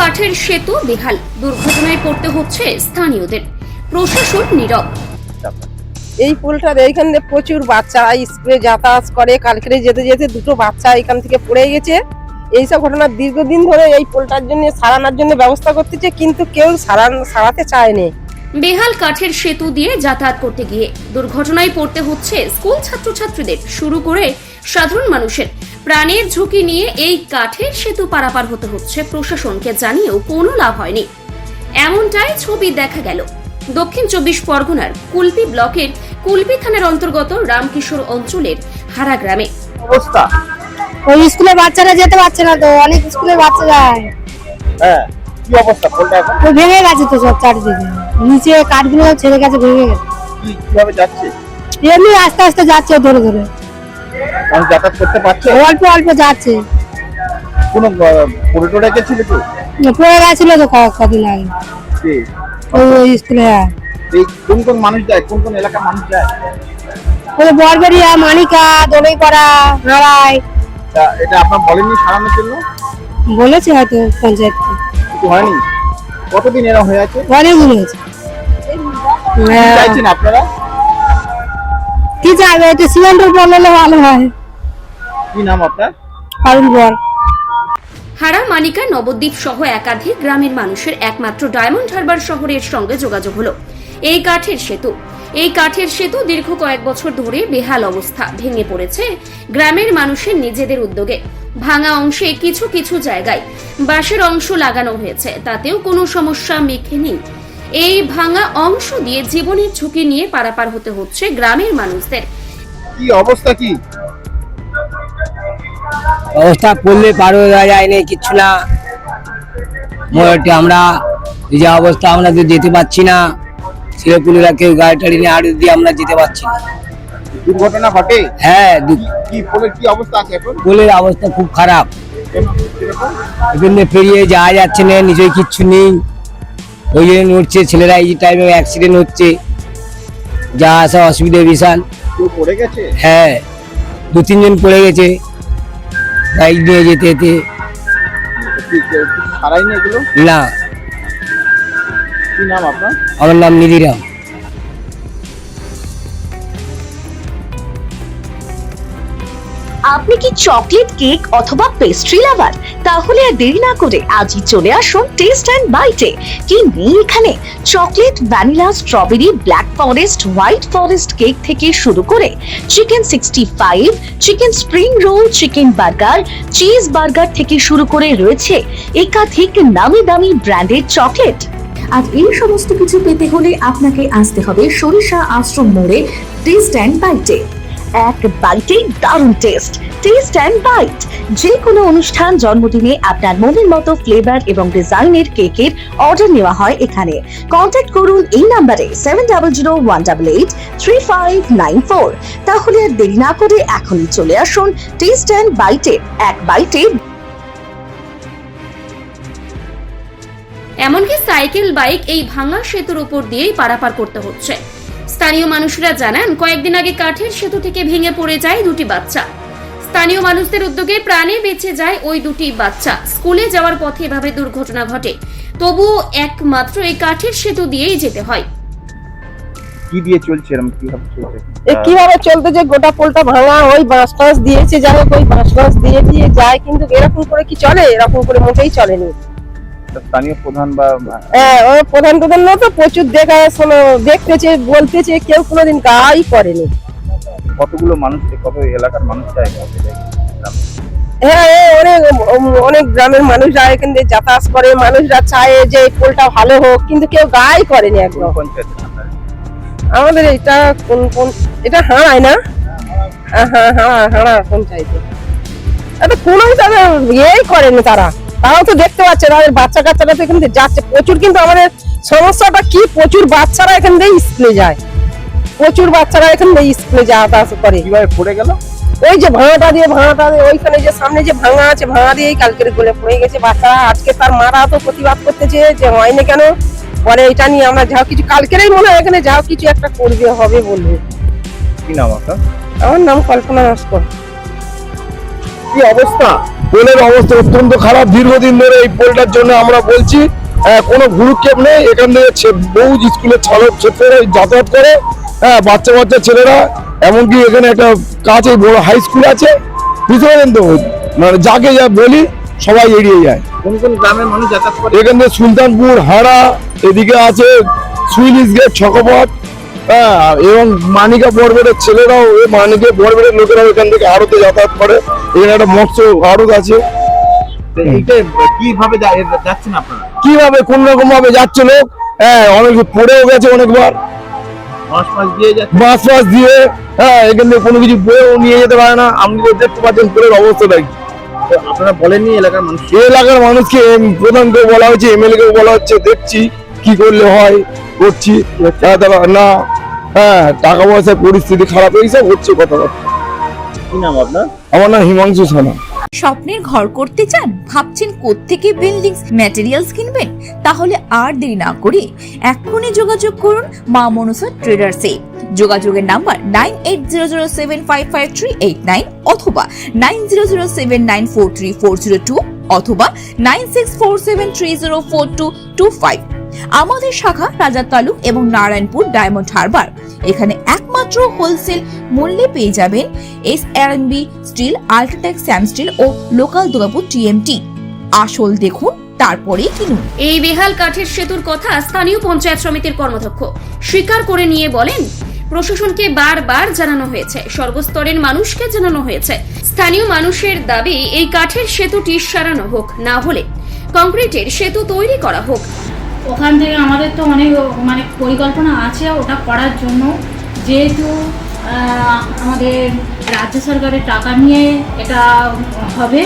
কাঠের সেতু বেহাল, দুর্ঘটনায় পড়তে হচ্ছে স্থানীয়দের। প্রশাসন নীরব। এই পুলটার এইখানে প্রচুর বাচ্চা স্কুলে যাতায়াত করে, কালকে যেতে যেতে দুটো বাচ্চা এখান থেকে পড়ে গেছে। এইসব ঘটনা দীর্ঘদিন ধরে এই পুলটার জন্য সারানোর জন্য ব্যবস্থা করতেছে, কিন্তু কেউ সারাতে চায়নি। বেহাল কাঠের সেতু দিয়ে যাতায়াত করতে গিয়ে দুর্ঘটনায় পড়তে হচ্ছে স্কুল ছাত্রছাত্রীদের শুরু করে সাধারণ মানুষের। প্রাণের ঝুঁকি নিয়ে এই কাঠের সেতু পারাপার হতে হচ্ছে, প্রশাসনকে জানিয়েও কোনো লাভ হয়নি। এমনটাই ছবি দেখা গেল দক্ষিণ 24 পরগনার কুলপি ব্লকের কুলপি থানার অন্তর্গত রামকিশোর অঞ্চলের হারা গ্রামে। অবস্থা ওই স্কুলে বাচ্চারা যেতে পারছে না, তো অনেক স্কুলে বাচ্চা যায়। হ্যাঁ, কি অবস্থা পুলটা এখন? তো ভেঙে গেছে তো সব চারিদিকে, নিচে কাঠগুলো ছেড়ে গেছে, ভেঙে গেছে। কিভাবে যাচ্ছে? এমনি আস্তে আস্তে যাচ্ছে ধরে ধরে, মানুষ যাতায়াত করতে পারছে? অল্প অল্প যাচ্ছে। কোনো পড়ে রেখেছিল তো? পড়ে গেছিল তো কদিন আগে কি? ওই স্কুলে। এই কোন কোন মানুষ যায়, কোন কোন এলাকার মানুষ যায়? ওই বরবেরিয়া, মানিকা, দড়ইপাড়া, হারাই। এটা আপনার বলেননি সারানোর জন্য? বলেছে হয়তো পঞ্চায়েত, কিছু হয়নি। কতদিন এরা হয়ে আছে? অনেকদিন হয়েছে। কি চাইছেন আপনারা? কি চাইবে? এটা সিলিন্ডার বললে ভালো হয়। কি নাম আপনার? কারণ বল হারা, মানিকা, নবদ্বীপ সহ একাধিক গ্রামের মানুষের একমাত্র ডায়মন্ড হারবার শহরের সঙ্গে যোগাযোগ হলো এই কাঠের সেতু। এই কাঠের সেতু দীর্ঘ কয়েক বছর ধরে বেহাল অবস্থা, ভেঙে পড়েছে গ্রামের মানুষের নিজেদের উদ্যোগে। ভাঙা অংশে কিছু কিছু জায়গায় বাঁশের অংশ লাগানো হয়েছে, তাতেও কোনো সমস্যা মেখেনি। এই ভাঙা অংশ দিয়ে জীবনের ঝুঁকি নিয়ে পারাপার হতে হচ্ছে গ্রামের মানুষদের। কি অবস্থা? কি অবস্থা করলে পার হয়ে যায়নি, কিচ্ছু না। মোটামুটি আমরা এই যে অবস্থা, আমরা তো যেতে পারছি না। ছেলেপুলেরা কেউ গাড়ি টাড়ি নিয়ে আড়ে দিয়ে আমরা যেতে পারছি না। দুর্ঘটনা ঘটে? হ্যাঁ, কি পোলের কি অবস্থা আছে এখন? পুলের অবস্থা খুব খারাপ। এখানে পেরিয়ে যাওয়া যাচ্ছে না, নিজেই কিচ্ছু নেই। ওই জন্য নড়ছে ছেলেরা, এই টাইমে অ্যাক্সিডেন্ট হচ্ছে, যা আসা অসুবিধা বিশাল। কেউ পড়ে গেছে? হ্যাঁ, 2-3 জন পড়ে গেছে বাইক নিয়ে যেতে যেতে। কেউ সারাইনি এগুলো? না। কি নাম আপনার? আমার নাম নিধিরাম। আপনি কি চকলেট, কেক অথবা পেস্ট্রি লাভার? তাহলে আর দেরি না করে আজই চলে আসুন টেস্ট অ্যান্ড বাইটে। কি নেই এখানে? Chocolate, vanilla, strawberry, black forest, white forest cake থেকে শুরু করে chicken 65, chicken spring roll, chicken burger, cheese burger থেকে শুরু করে রয়েছে একাধিক নামি দামি ব্র্যান্ডের চকলেট। আর এই সমস্ত কিছু পেতে হলে আপনাকে আসতে হবে সরিষা আশ্রম মোড়ে টেস্ট অ্যান্ড বাইটে। এক বাইটে দারুণ টেস্ট। টেস্ট অ্যান্ড বাইট, যে কোনো অনুষ্ঠান, জন্মদিনে আপনার মনের মতো ফ্লেভার এবং ডিজাইনের কেকের অর্ডার নেওয়া হয় এখানে। কন্ট্যাক্ট করুন এই নাম্বারে 7001883594। তাহলে আর দেরি না করে এখনই চলে আসুন টেস্ট অ্যান্ড বাইটে। এক বাইটে। এমনকি সাইকেল, বাইক এই ভাঙা সেতুর উপর দিয়েই পারাপার করতে হচ্ছে। স্থানীয় মানুষরা জানান, কয়েকদিন আগে কাঠের সেতু থেকে ভেঙে পড়ে যায় 2টি বাচ্চা। স্থানীয় মানুষদের উদ্যোগে প্রাণে বেঁচে যায় ওই 2টি বাচ্চা। স্কুলে যাওয়ার পথে এভাবে দুর্ঘটনা ঘটে, তবুও একমাত্র এই কাঠের সেতু দিয়েই যেতে হয়। কি দিয়ে চলছে এরকম? কিভাবে চলছে? কিভাবে চলতেছে? গোটা পোলটা ভাঙা, ওই বাঁশ টাঁশ দিয়েছে, যাই হোক ওই বাঁশ টাঁশ দিয়ে দিয়ে যায়, কিন্তু এরকম করে কি চলে? এরকম করে মোটেই চলেনি। স্থানীয় প্রধান বা হ্যাঁ, ওই প্রধান না তো প্রচুর দেখতেছে, বলতেছে, কেউ কোনোদিন গাই করেনি। কতগুলো মানুষ, কত এলাকার মানুষ যায়? হ্যাঁ, অনেক অনেক গ্রামের মানুষরা এখান দিয়ে যাতায়াত করে, মানুষরা চায় যে এই পোলটা ভালো হোক, কিন্তু কেউ গাই করেনি একদম। পঞ্চায়েত আমাদের এটা কোন এটা হারায় না? হ্যাঁ, হারা পঞ্চায়েতে এটা কোনো ইয়েই করেনি তারা। তারাও তো দেখতে পাচ্ছে তাদের বাচ্চা কাচ্চারা তো এখান থেকে যাচ্ছে প্রচুর, কিন্তু আমাদের সমস্যাটা কি, প্রচুর বাচ্চারা এখান দিয়ে স্কুলে যায়, প্রচুর বাচ্চারা এখান দিয়ে স্কুলে যাতায়াত করে। কিভাবে পড়ে গেল? ওই যে ভাঙাটা দিয়ে ওইখানে যে সামনে যে ভাঙা আছে, ভাঙা দিয়েই কালকের গলে পড়ে গেছে বাচ্চারা। আজকে তার মারা তো প্রতিবাদ করতেছে যে হয়নি কেন, পরে এটা নিয়ে আমরা যা কিছু কালকেরই মনে হয় এখানে যা কিছু একটা করবে, হবে বলবে। কি নাম আপনার? আমার নাম কল্পনা নস্কর। কি অবস্থা? পোলের অবস্থা অত্যন্ত খারাপ। দীর্ঘদিন ধরে এই পোলটার জন্য আমরা বলছি কোনো ভুরুক্ষেপ নেই। এখান থেকে বহু স্কুলের ছাত্র ছাত্রীরা যাতায়াত করে, বাচ্চা বাচ্চা ছেলেরা, এমনকি এখানে একটা কাছে বড় হাই স্কুল আছে, বুঝতে পারেন তো, মানে যাকে যা বলি সবাই এড়িয়ে যায়। কোন কোন গ্রামের মানুষ যাতায়াত করে? এখান থেকে সুলতানপুর, হাড়া, এদিকে আছে সুইলিশ গেট, ছকপথ, এবং মানিকা বরবেটের ছেলেরাও, মানিকা বরবেটের লোকেরাও এখান থেকে আড়তে যাতায়াত করে। এখানে একটা মৎস্য আড়ত আছে। তো এইটা কিভাবে যাচ্ছেন আপনারা? কিভাবে কোন রকম ভাবে যাচ্ছে লোক, অনেক পড়েও গেছে অনেকবার, বাস ফাস দিয়ে যাচ্ছে। বাস ফাস দিয়ে, এখান থেকে কোনো কিছু বয়েও নিয়ে যেতে পারে না। আপনি তো দেখতে পাচ্ছেন পোলের অবস্থাটা কি। তো আপনারা বলেননি এলাকার মানুষ? এই এলাকার মানুষকে প্রধানকেও বলা হয়েছে, এমএলএ কেও বলা হচ্ছে, দেখছি কি করলে হয়, করছি না। টাকা পয়সার পরিস্থিতি খারাপ, এইসব হচ্ছে কথাবার্তা। কি নাম আপনার? আমার নাম হিমাংশু সানা। স্বপ্নের ঘর করতে চান? ভাবছেন কোত্থেকে বিল্ডিংস ম্যাটেরিয়ালস কিনবেন? তাহলে আর দেরি না করে এক্ষুনি যোগাযোগ করুন মা মনসা ট্রেডার্সে। যোগাযোগের নাম্বার 9800755389 অথবা 9007943402 অথবা 9647304225। আমাদের শাখা রাজা তালুক এবং নারায়ণপুর ডায়মন্ড হারবার। এখানে একমাত্র হোলসেল মূল্যে পেয়ে যাবেন SRMB steel, UltraTech Sam steel ও লোকাল দুর্গাপুর TMT। আসল দেখুন তারপরেই কিনুন। এই বেহাল কাঠের সেতুর কথা স্থানীয় পঞ্চায়েত সমিতির কর্মাধ্যক্ষ স্বীকার করে নিয়ে বলেন, প্রশাসনকে বারবার জানানো হয়েছে, সর্বস্তরের মানুষকে জানানো হয়েছে। স্থানীয় মানুষের দাবি এই কাঠের সেতুটি সারানো হোক, না হলে কংক্রিটের সেতু তৈরি করা হোক। ওখান থেকে আমাদের তো অনেক পরিকল্পনা আছে ওটা করার জন্য, যেহেতু আমাদের রাজ্য সরকারের টাকা নিয়ে এটা হবে,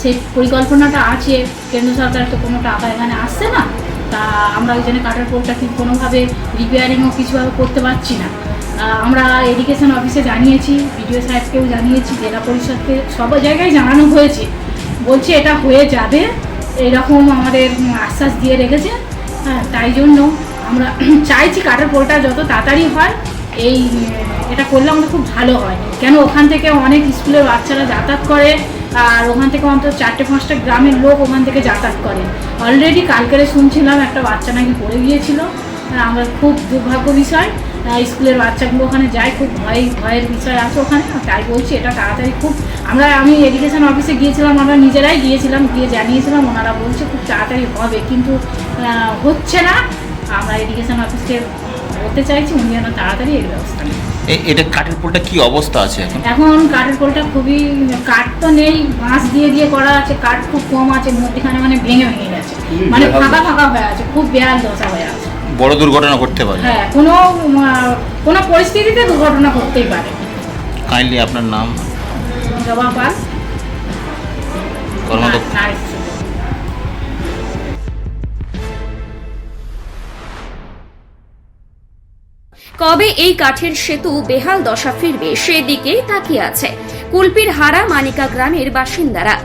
সেই পরিকল্পনাটা আছে। কেন্দ্র সরকার তো কোনো টাকা এখানে আসছে না, তা আমরা ওই জন্য কাঠের পোলটা ঠিক কোনোভাবে রিপেয়ারিংও কিছুভাবে করতে পারছি না। আমরা এডুকেশন অফিসে জানিয়েছি, বিডিও সাহেবকেও জানিয়েছি, জেলা পরিষদকে সব জায়গায় জানানো হয়েছে, বলছে এটা হয়ে যাবে এরকম আমাদের আশ্বাস দিয়ে রেখেছে। তাই জন্য আমরা চাইছি কাঠের পোলটা যত তাড়াতাড়ি হয়, এটা করলে আমাদের খুব ভালো হয়। কেন ওখান থেকে অনেক স্কুলের বাচ্চারা যাতায়াত করে, আর ওখান থেকে অন্তত 4-5টা গ্রামের লোক ওখান থেকে যাতায়াত করে। অলরেডি কালকেরে শুনছিলাম একটা বাচ্চা নাকি পড়ে গিয়েছিল। আমরা খুব দুর্ভাগ্য বিষয়, স্কুলের বাচ্চাগুলো ওখানে যায়, খুব ভয়ের বিষয় আছে ওখানে। তাই বলছি এটা তাড়াতাড়ি আমি এডুকেশন অফিসে গিয়েছিলাম, আমরা নিজেরাই গিয়েছিলাম, গিয়ে জানিয়েছিলাম, ওনারা বলছে খুব তাড়াতাড়ি হবে, কিন্তু হচ্ছে না। আমরা এডুকেশন অফিসকে বলতে চাইছি উনি যেন তাড়াতাড়ি এর ব্যবস্থা নেন। এটা কাঠের পোলটা কি অবস্থা আছে এখন? কাঠের পোলটা খুবই, কাঠ তো নেই, বাঁশ দিয়ে করা আছে, কাঠ খুব কম আছে, মধ্যখানে ভেঙে গেছে, ফাঁকা হয়ে আছে, খুব বেহাল দশা হয়ে আছে। বড় দুর্ঘটনা ঘটতে পারে। হ্যাঁ, কোনো পরিস্থিতিতে দুর্ঘটনা ঘটতেই পারে। কাইন্ডলি আপনার নাম? জবা পাল, কর্মাধ্যক্ষ। কবে এই কাঠের সেতু বেহাল দশা ফিরবে সেদিকেই তাকিয়ে আছে কুলপির হারা মানিকা গ্রামের বাসিন্দারা।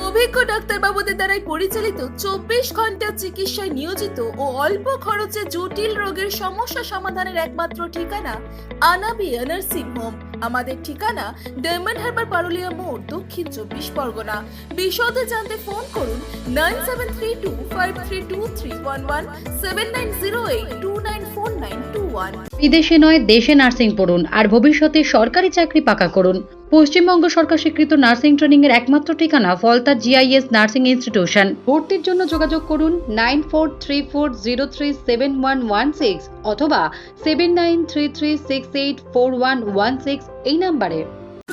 অভিজ্ঞ ডাক্তারবাবুদের দ্বারাই পরিচালিত 24 ঘন্টা চিকিৎসায় নিয়োজিত ও অল্প খরচে জটিল রোগের সমস্যা সমাধানের একমাত্র ঠিকানা আনাবিয়া নার্সিং হোম। আমাদের ঠিকানা ডায়মন্ড হারবার পারুলিয়া মোড়, দক্ষিণ 24 পরগনা। বিশদে জানতে ফোন করুন 9732532311 7908294921। বিদেশে নয় দেশে নার্সিং পড়ুন আর ভবিষ্যতে সরকারি চাকরি পাকা করুন। পশ্চিমবঙ্গ সরকার স্বীকৃত নার্সিং ট্রেনিং এর একমাত্র ঠিকানা ফলতা GIS নার্সিং ইনস্টিটিউশন। ভর্তির জন্য যোগাযোগ করুন 9434037116 অথবা 7933684116 এই নম্বরে।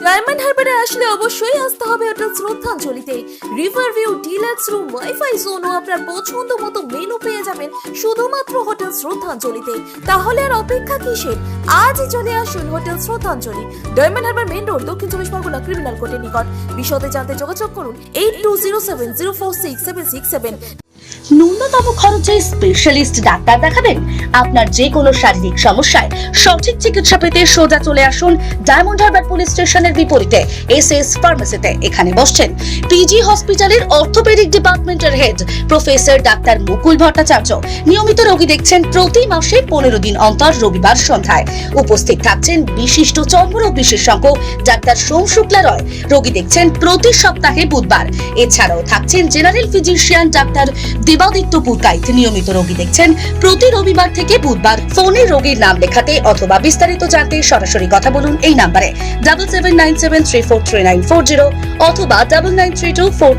ডায়মন্ড হারবারে আসলে অবশ্যই আসতে হবে হোটেল শ্রদ্ধাঞ্জলিতে। River view, deluxe room, wifi zone ও আপনার পছন্দ মতো মেনু পেয়ে যাবেন শুধুমাত্র হোটেল শ্রদ্ধাঞ্জলিতে। তাহলে আর অপেক্ষা কিসের? আজই চলে আসুন হোটেল শ্রদ্ধাঞ্জলি, ডায়মন্ড হারবার মেন রোড, দক্ষিণ 24 পরগনা, ক্রিমিনাল কোর্টের নিকট। বিশদে জানতে যোগাযোগ করুন 8207046767। ন্যূনতম খরচে স্পেশালিস্ট ডাক্তার দেখাবেন। আপনার যে কোনো শারীরিক সমস্যায় সঠিক চিকিৎসা পেতে সোজা চলে আসুন ডায়মন্ড হারবার পুলিশ স্টেশনের বিপরীতে এসএস ফার্মেসিতে। এখানে বসছেন পিজি হসপিটালের অর্থোপেডিক ডিপার্টমেন্টের হেড প্রফেসর ডাক্তার মুকুল ভট্টাচার্য। নিয়মিত রোগী দেখছেন প্রতি মাসে 15 দিন অন্তর রবিবার সন্ধ্যায়। উপস্থিত থাকছেন বিশিষ্ট চর্মরোগ বিশেষজ্ঞ ডাক্তার সোম শুক্লা রয়। রোগী দেখছেন প্রতি সপ্তাহে বুধবার। এছাড়াও থাকছেন general physician doctor Debaditya Purkait. নিয়মিত রোগী দেখছেন প্রতি রবিবার থেকে বুধবার। ফোনে রোগীর নাম লেখাতে অথবা বিস্তারিত জানতে সরাসরি কথা বলুন এই নাম্বারে 7797343940 অথবা 993242